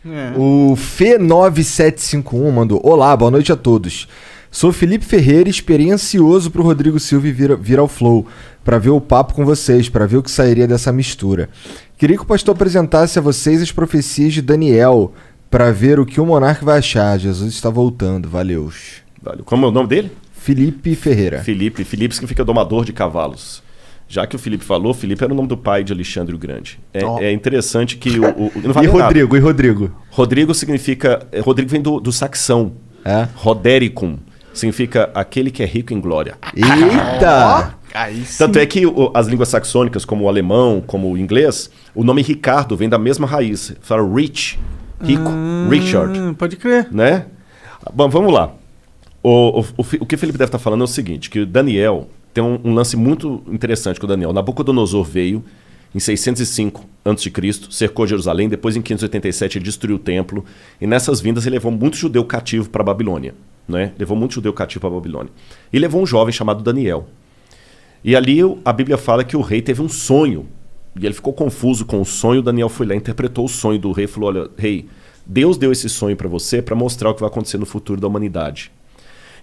O Fê9751 mandou: olá, boa noite a todos. Sou Felipe Ferreira e esperei ansioso pro Rodrigo Silva vir ao Flow, para ver o papo com vocês, para ver o que sairia dessa mistura. Queria que o pastor apresentasse a vocês as profecias de Daniel, para ver o que o monarca vai achar. Jesus está voltando, valeu. Como é o nome dele? Felipe Ferreira. Felipe significa domador de cavalos. Já que o Felipe falou, Felipe era o nome do pai de Alexandre o Grande. É interessante que não vale Rodrigo, nada. E Rodrigo? Rodrigo significa... Rodrigo vem do saxão. Rodericum. Significa aquele que é rico em glória. Eita! Tanto é que as línguas saxônicas, como o alemão, como o inglês, o nome Ricardo vem da mesma raiz. Fala rich, rico, Richard. Pode crer. Né? Bom, vamos lá. O que o Felipe deve estar falando é o seguinte, que o Daniel tem um lance muito interessante com o Daniel. Nabucodonosor veio em 605 a.C., cercou Jerusalém, depois em 587 ele destruiu o templo, e nessas vindas ele levou muito judeu cativo para a Babilônia. Né? Levou muito judeu cativo para a Babilônia. E levou um jovem chamado Daniel. E ali a Bíblia fala que o rei teve um sonho, e ele ficou confuso com o sonho. Daniel foi lá, interpretou o sonho do rei e falou: olha, rei, Deus deu esse sonho para você para mostrar o que vai acontecer no futuro da humanidade.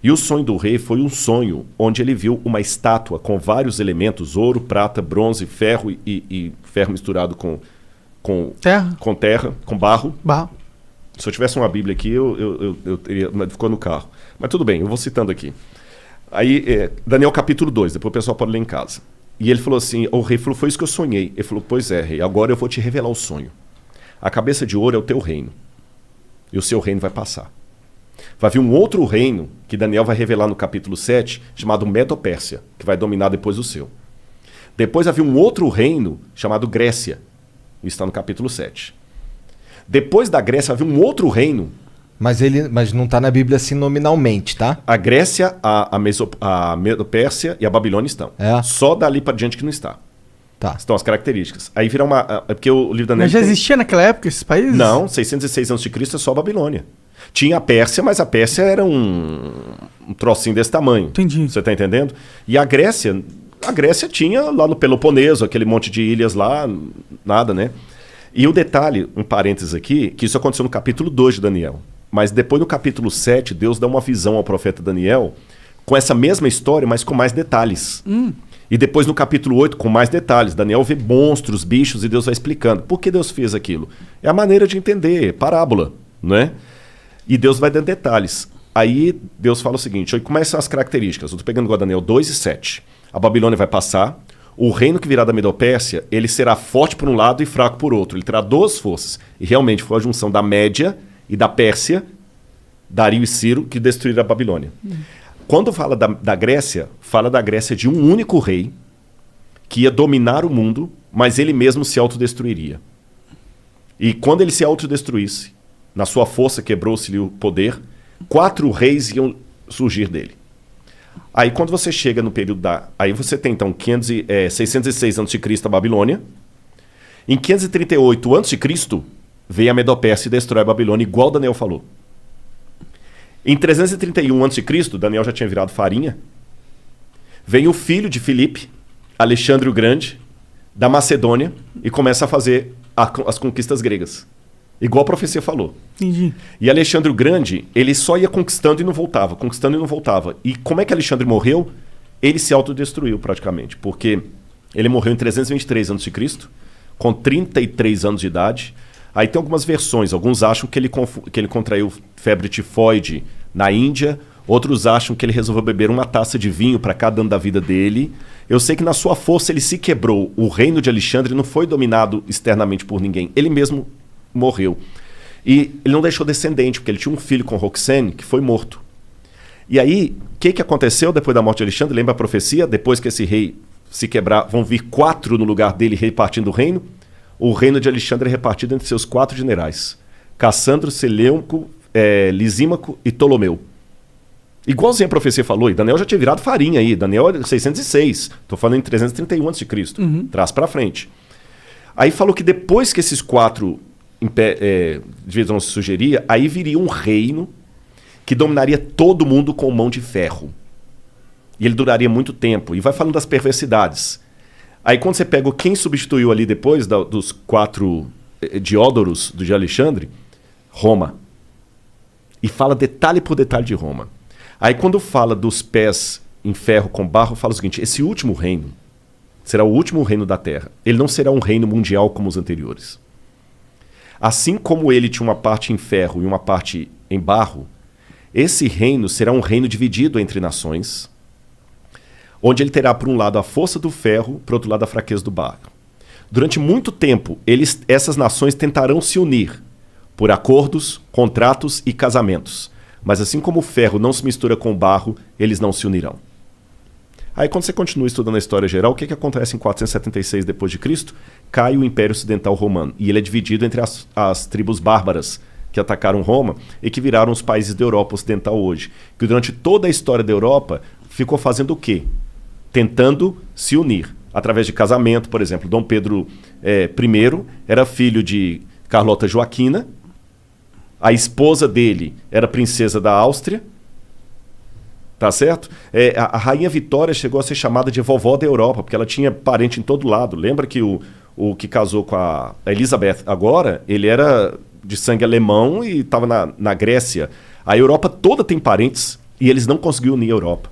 E o sonho do rei foi um sonho onde ele viu uma estátua com vários elementos: ouro, prata, bronze, ferro e ferro misturado com terra, com barro. Se eu tivesse uma Bíblia aqui, eu teria, mas ficou no carro. Mas tudo bem, eu vou citando aqui. Aí, Daniel capítulo 2, depois o pessoal pode ler em casa. E ele falou assim, o rei falou: foi isso que eu sonhei. Ele falou: pois é, rei, agora eu vou te revelar o sonho. A cabeça de ouro é o teu reino. E o seu reino vai passar. Vai vir um outro reino, que Daniel vai revelar no capítulo 7, chamado Medo-Pérsia, que vai dominar depois o seu. Depois vai vir um outro reino, chamado Grécia. Isso está no capítulo 7. Depois da Grécia vai vir um outro reino. Mas não está na Bíblia assim nominalmente, tá? A Grécia, a Medo-Pérsia e a Babilônia estão. Só dali para diante que não está. Tá. Estão as características. Aí vira uma... porque o livro da Mas já existia naquela época esses países? Não, 606 a.C. é só a Babilônia. Tinha a Pérsia, mas a Pérsia era um trocinho desse tamanho. Entendi. Você está entendendo? E a Grécia tinha lá no Peloponeso, aquele monte de ilhas lá, nada, né? E o detalhe, um parênteses aqui, que isso aconteceu no capítulo 2 de Daniel. Mas depois no capítulo 7, Deus dá uma visão ao profeta Daniel com essa mesma história, mas com mais detalhes. E depois no capítulo 8, com mais detalhes. Daniel vê monstros, bichos, e Deus vai explicando. Por que Deus fez aquilo? É a maneira de entender, parábola, né? E Deus vai dando detalhes. Aí Deus fala o seguinte, como são as características? Eu estou pegando igual Daniel 2 e 7. A Babilônia vai passar, o reino que virá da Medo-Pérsia, ele será forte por um lado e fraco por outro. Ele terá duas forças. E realmente foi a junção da Média e da Pérsia, Dario e Ciro, que destruíram a Babilônia. Quando fala da Grécia, fala da Grécia de um único rei que ia dominar o mundo, mas ele mesmo se autodestruiria. E quando ele se autodestruísse, na sua força quebrou-se-lhe o poder, 4 reis iam surgir dele. Aí quando você chega no período aí você tem então 606 a.C. a Babilônia. Em 538 a.C. veio a Medo-Pérsia e destrói a Babilônia, igual Daniel falou. Em 331 a.C., Daniel já tinha virado farinha, vem o filho de Filipe, Alexandre o Grande, da Macedônia, e começa a fazer as conquistas gregas. Igual a profecia falou. Entendi. E Alexandre o Grande, ele só ia conquistando e não voltava, conquistando e não voltava. E como é que Alexandre morreu? Ele se autodestruiu praticamente, porque ele morreu em 323 a.C., com 33 anos de idade. Aí tem algumas versões, alguns acham que ele contraiu febre tifoide na Índia, outros acham que ele resolveu beber uma taça de vinho para cada ano da vida dele. Eu sei que na sua força ele se quebrou. O reino de Alexandre não foi dominado externamente por ninguém. Ele mesmo morreu. E ele não deixou descendente, porque ele tinha um filho com Roxane que foi morto. E aí, o que aconteceu depois da morte de Alexandre? Lembra a profecia? Depois que esse rei se quebrar, vão vir 4 no lugar dele repartindo o reino. O reino de Alexandre é repartido entre seus 4 generais: Cassandro, Seleuco, Lisímaco e Ptolomeu. Igualzinho a profecia falou, e Daniel já tinha virado farinha aí. Daniel é 606, estou falando em 331 a.C., traz para frente. Aí falou que depois que esses 4 divisões se sugeria, aí viria um reino que dominaria todo mundo com mão de ferro. E ele duraria muito tempo. E vai falando das perversidades. Aí quando você pega quem substituiu ali depois dos 4 Diódoros de Alexandre, Roma. E fala detalhe por detalhe de Roma. Aí quando fala dos pés em ferro com barro, fala o seguinte: esse último reino será o último reino da terra. Ele não será um reino mundial como os anteriores. Assim como ele tinha uma parte em ferro e uma parte em barro, esse reino será um reino dividido entre nações, onde ele terá, por um lado, a força do ferro, por outro lado, a fraqueza do barro. Durante muito tempo, essas nações tentarão se unir por acordos, contratos e casamentos. Mas assim como o ferro não se mistura com o barro, eles não se unirão. Aí quando você continua estudando a história geral, o que acontece em 476 d.C.? Cai o Império Ocidental Romano. E ele é dividido entre as tribos bárbaras que atacaram Roma e que viraram os países da Europa Ocidental hoje. Que durante toda a história da Europa ficou fazendo o quê? Tentando se unir. Através de casamento, por exemplo. Dom Pedro I era filho de Carlota Joaquina. A esposa dele era princesa da Áustria. Tá certo? A Rainha Vitória chegou a ser chamada de vovó da Europa, porque ela tinha parente em todo lado. Lembra que o que casou com a Elizabeth agora, ele era de sangue alemão e estava na Grécia. A Europa toda tem parentes e eles não conseguiram unir a Europa.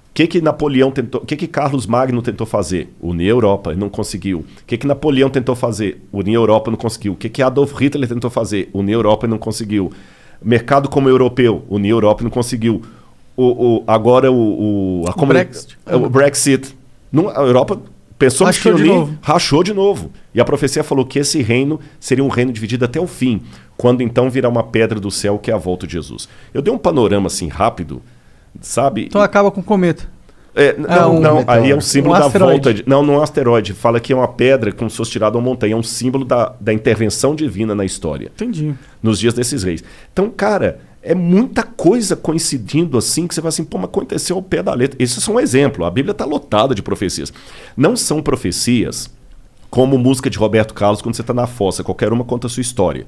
O que Napoleão tentou? O que Carlos Magno tentou fazer? Unir a Europa, ele não conseguiu. O que Napoleão tentou fazer? Unir a Europa, não conseguiu. O que Adolf Hitler tentou fazer? Unir a Europa, não conseguiu. Mercado como europeu, unir a Europa, não conseguiu. Agora o Brexit. A Europa pensou que rachou de novo. E a profecia falou que esse reino seria um reino dividido até o fim, quando então virá uma pedra do céu, que é a volta de Jesus. Eu dei um panorama assim rápido, sabe? Então acaba com o cometa. Não, aí é um símbolo da volta. Não é um asteroide. Fala que é uma pedra como se fosse tirada uma montanha. É um símbolo da intervenção divina na história. Entendi. Nos dias desses reis. Então, cara, é muita coisa coincidindo assim que você vai assim, pô, mas aconteceu ao pé da letra. Esse é só um exemplo. A Bíblia está lotada de profecias. Não são profecias como música de Roberto Carlos quando você está na fossa. Qualquer uma conta a sua história.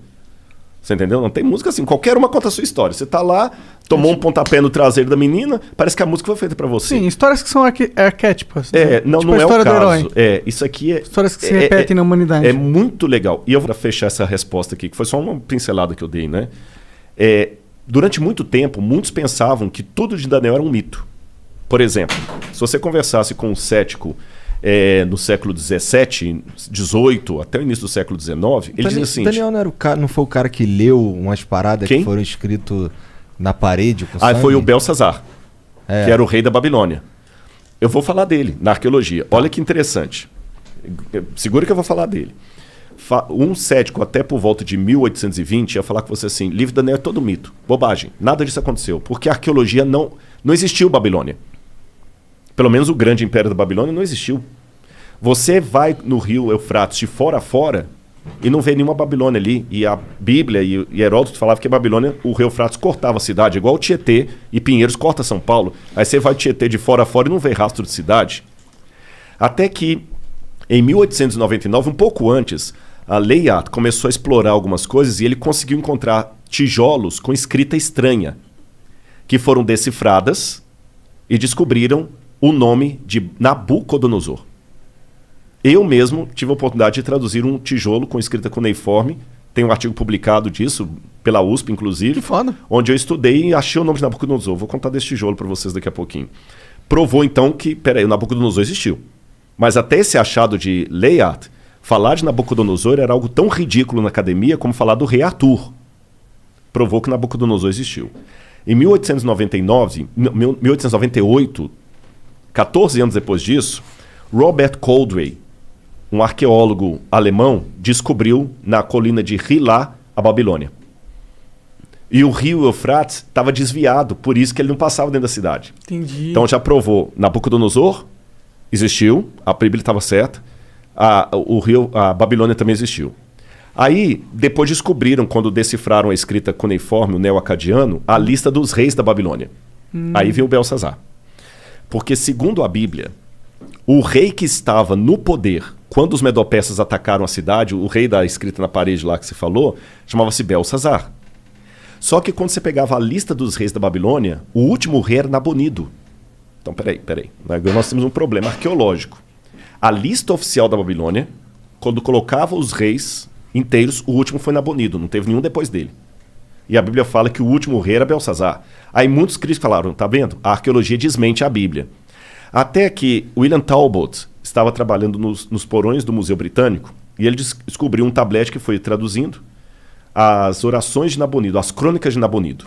Você entendeu? Não tem música assim. Qualquer uma conta a sua história. Você tá lá, tomou um pontapé no traseiro da menina, parece que a música foi feita para você. Sim, histórias que são arquétipas. Não, tipo não é o caso. Do herói. Isso aqui é... Histórias que se repetem na humanidade. É muito legal. E eu vou fechar essa resposta aqui, que foi só uma pincelada que eu dei, né? Durante muito tempo, muitos pensavam que tudo de Daniel era um mito. Por exemplo, se você conversasse com um cético no século XVII, XVIII, até o início do século XIX, ele dizia assim... Daniel não foi o cara que leu umas paradas que foram escritas na parede com sangue? Foi o Belsazar, que era o rei da Babilônia. Eu vou falar dele na arqueologia. Olha que interessante. Segura que eu vou falar dele. Um cético, até por volta de 1820, ia falar com você assim: livro de Daniel é todo mito, bobagem, nada disso aconteceu, porque a arqueologia não existiu Babilônia. Pelo menos o grande império da Babilônia não existiu. Você vai no rio Eufrates de fora a fora e não vê nenhuma Babilônia ali. E a Bíblia e Heródoto falavam que a Babilônia, o rio Eufrates cortava a cidade, igual o Tietê e Pinheiros corta São Paulo. Aí você vai Tietê de fora a fora e não vê rastro de cidade. Até que, em 1899, um pouco antes, a Layard começou a explorar algumas coisas e ele conseguiu encontrar tijolos com escrita estranha, que foram decifradas e descobriram o nome de Nabucodonosor. Eu mesmo tive a oportunidade de traduzir um tijolo com escrita cuneiforme. Tem um artigo publicado disso, pela USP, inclusive. Que foda. Onde eu estudei e achei o nome de Nabucodonosor. Vou contar desse tijolo para vocês daqui a pouquinho. Provou, então, que, o Nabucodonosor existiu. Mas até esse achado de Layard, falar de Nabucodonosor era algo tão ridículo na academia como falar do rei Arthur. Provou que Nabucodonosor existiu. Em 1898, 14 anos depois disso, Robert Coldewey, um arqueólogo alemão, descobriu na colina de Hilá a Babilônia. E o rio Eufrates estava desviado, por isso que ele não passava dentro da cidade. Entendi. Então já provou, Nabucodonosor existiu, a Bíblia estava certa, a Babilônia também existiu. Aí, depois descobriram, quando decifraram a escrita cuneiforme, o neo-acadiano, a lista dos reis da Babilônia. Aí veio o Belsazar. Porque, segundo a Bíblia, o rei que estava no poder, quando os medo-persas atacaram a cidade, o rei da escrita na parede lá que se falou, chamava-se Belsazar. Só que quando você pegava a lista dos reis da Babilônia, o último rei era Nabonido. Então, peraí. Agora nós temos um problema arqueológico. A lista oficial da Babilônia, quando colocava os reis inteiros, o último foi Nabonido, não teve nenhum depois dele. E a Bíblia fala que o último rei era Belsazar. Aí muitos críticos falaram, tá vendo? A arqueologia desmente a Bíblia. Até que William Talbot estava trabalhando nos porões do Museu Britânico e ele descobriu um tablete que foi traduzindo as orações de Nabonido, as crônicas de Nabonido.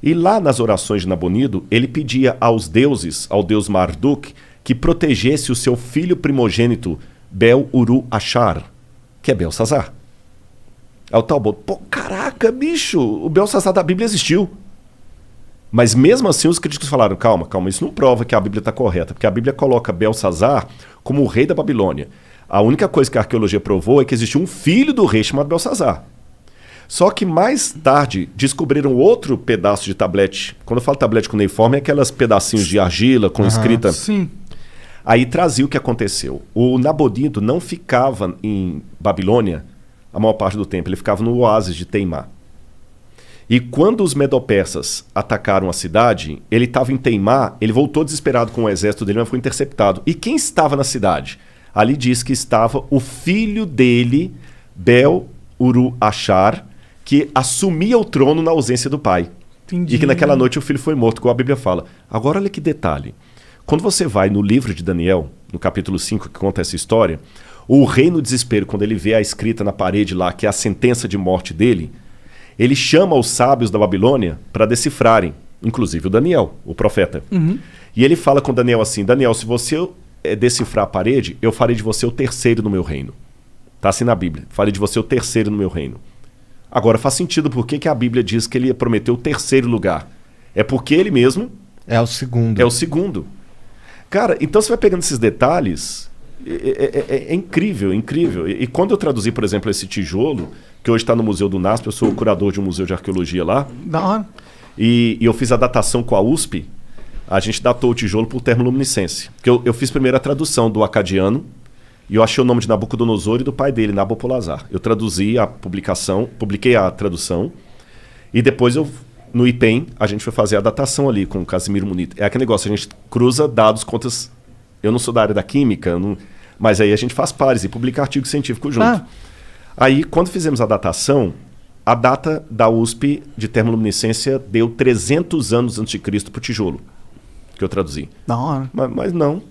E lá nas orações de Nabonido, ele pedia aos deuses, ao deus Marduk, que protegesse o seu filho primogênito Bel-Uru-Achar, que é Belsazar. Aí o Talbot, pô, caraca, bicho, o Belsazar da Bíblia existiu. Mas mesmo assim os críticos falaram, calma, isso não prova que a Bíblia está correta, porque a Bíblia coloca Belsazar como o rei da Babilônia. A única coisa que a arqueologia provou é que existiu um filho do rei chamado Belsazar. Só que mais tarde descobriram outro pedaço de tablete. Quando eu falo tablete cuneiforme, é aquelas pedacinhos de argila com escrita. Sim. Aí trazia o que aconteceu. O Nabonido não ficava em Babilônia a maior parte do tempo, ele ficava no oásis de Teimá. E quando os medo-persas atacaram a cidade, ele estava em Teimá, ele voltou desesperado com o exército dele, mas foi interceptado. E quem estava na cidade? Ali diz que estava o filho dele, Bel-Uru-Achar, que assumia o trono na ausência do pai. Entendi. E que naquela noite o filho foi morto, como a Bíblia fala. Agora olha que detalhe. Quando você vai no livro de Daniel, no capítulo 5, que conta essa história, o rei no desespero, quando ele vê a escrita na parede lá, que é a sentença de morte dele, ele chama os sábios da Babilônia para decifrarem, inclusive o Daniel, o profeta. Uhum. E ele fala com Daniel assim, Daniel, se você decifrar a parede, eu farei de você o terceiro no meu reino. Está assim na Bíblia, farei de você o terceiro no meu reino. Agora faz sentido por que a Bíblia diz que ele prometeu o terceiro lugar. É porque ele mesmo... É o segundo. É o segundo. Cara, então você vai pegando esses detalhes, é incrível, incrível. E quando eu traduzi, por exemplo, esse tijolo, que hoje está no Museu do NASP, eu sou o curador de um museu de arqueologia lá, Da hora. e eu fiz a datação com a USP, a gente datou o tijolo por termoluminescência. Porque eu fiz primeiro a tradução do acadiano, e eu achei o nome de Nabucodonosor e do pai dele, Nabopolassar. Eu traduzi a publicação, publiquei a tradução, e depois no IPEM, a gente foi fazer a datação ali com o Casimiro Munita. É aquele negócio, a gente cruza dados, contas... Eu não sou da área da química, mas aí a gente faz pares e publica artigo científico junto. Ah. Aí, quando fizemos a datação, a data da USP de termoluminescência deu 300 anos antes de Cristo para o tijolo, que eu traduzi. Da hora. Mas não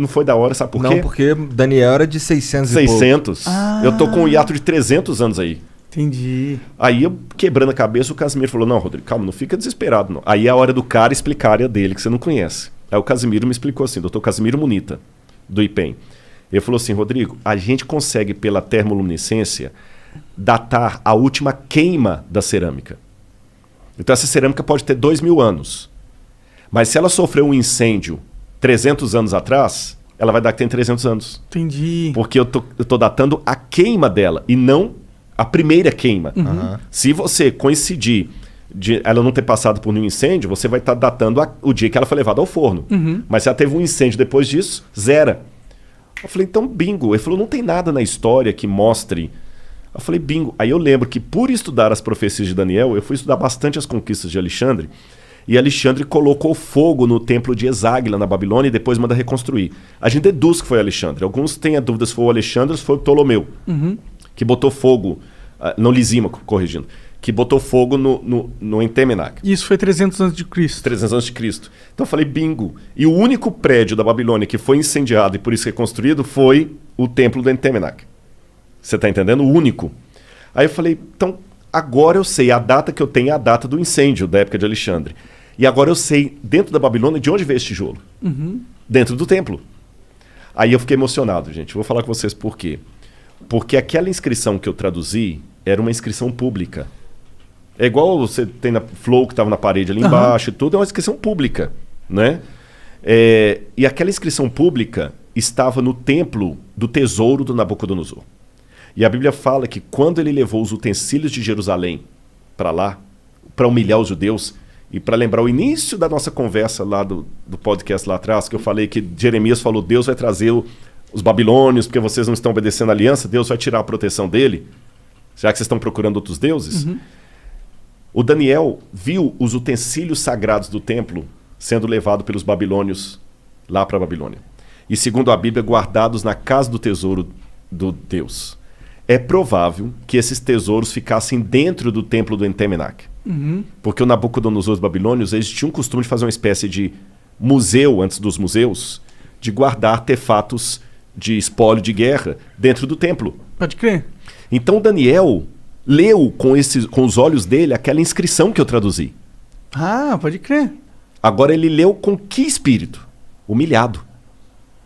foi da hora, sabe por quê? Não, porque Daniel era de 600 e pouco. 600. Ah. Eu tô com um hiato de 300 anos aí. Entendi. Aí, eu quebrando a cabeça, o Casimiro falou, não, Rodrigo, calma, não fica desesperado, não. Aí é a hora do cara explicar a área dele, que você não conhece. Aí o Casimiro me explicou assim, doutor Casimiro Munita, do IPEM. Ele falou assim, Rodrigo, a gente consegue, pela termoluminescência, datar a última queima da cerâmica. Então essa cerâmica pode ter 2.000 anos. Mas se ela sofreu um incêndio 300 anos atrás, ela vai dar que tem 300 anos. Entendi. Porque eu tô datando a queima dela e não a primeira queima. Uhum. Se você coincidir de ela não ter passado por nenhum incêndio, você vai estar datando o dia que ela foi levada ao forno. Uhum. Mas se ela teve um incêndio depois disso, zera. Eu falei, então bingo. Ele falou, não tem nada na história que mostre. Eu falei, bingo. Aí eu lembro que por estudar as profecias de Daniel, eu fui estudar bastante as conquistas de Alexandre, e Alexandre colocou fogo no templo de Eságuila, na Babilônia, e depois manda reconstruir. A gente deduz que foi Alexandre. Alguns têm a dúvida se foi o Alexandre ou se foi o Ptolomeu, que botou fogo, não Lisímaco, corrigindo, que botou fogo no Entemenac. Isso foi 300 anos de Cristo. 300 anos de Cristo. Então eu falei, bingo. E o único prédio da Babilônia que foi incendiado e por isso reconstruído foi o templo do Entemenac. Você está entendendo? O único. Aí eu falei, então agora eu sei, a data que eu tenho é a data do incêndio da época de Alexandre. E agora eu sei, dentro da Babilônia, de onde veio esse tijolo. Dentro do templo. Aí eu fiquei emocionado, gente. Vou falar com vocês por quê. Porque aquela inscrição que eu traduzi era uma inscrição pública. É igual você tem na Flow que estava na parede ali embaixo e tudo, é uma inscrição pública, né? E aquela inscrição pública estava no templo do tesouro do Nabucodonosor. E a Bíblia fala que quando ele levou os utensílios de Jerusalém para lá, para humilhar os judeus, e para lembrar o início da nossa conversa lá do podcast lá atrás, que eu falei que Jeremias falou, Deus vai trazer os babilônios, porque vocês não estão obedecendo a aliança, Deus vai tirar a proteção dele, já que vocês estão procurando outros deuses. O Daniel viu os utensílios sagrados do templo sendo levados pelos babilônios lá para a Babilônia. E segundo a Bíblia, guardados na casa do tesouro do Deus. é provável que esses tesouros ficassem dentro do templo do Entemenach. Porque o Nabucodonosor dos babilônios, eles tinham o costume de fazer uma espécie de museu, antes dos museus, de guardar artefatos de espólio de guerra dentro do templo. Pode crer. Então Daniel leu com os olhos dele aquela inscrição que eu traduzi. Ah, pode crer. Agora ele leu com que espírito? Humilhado.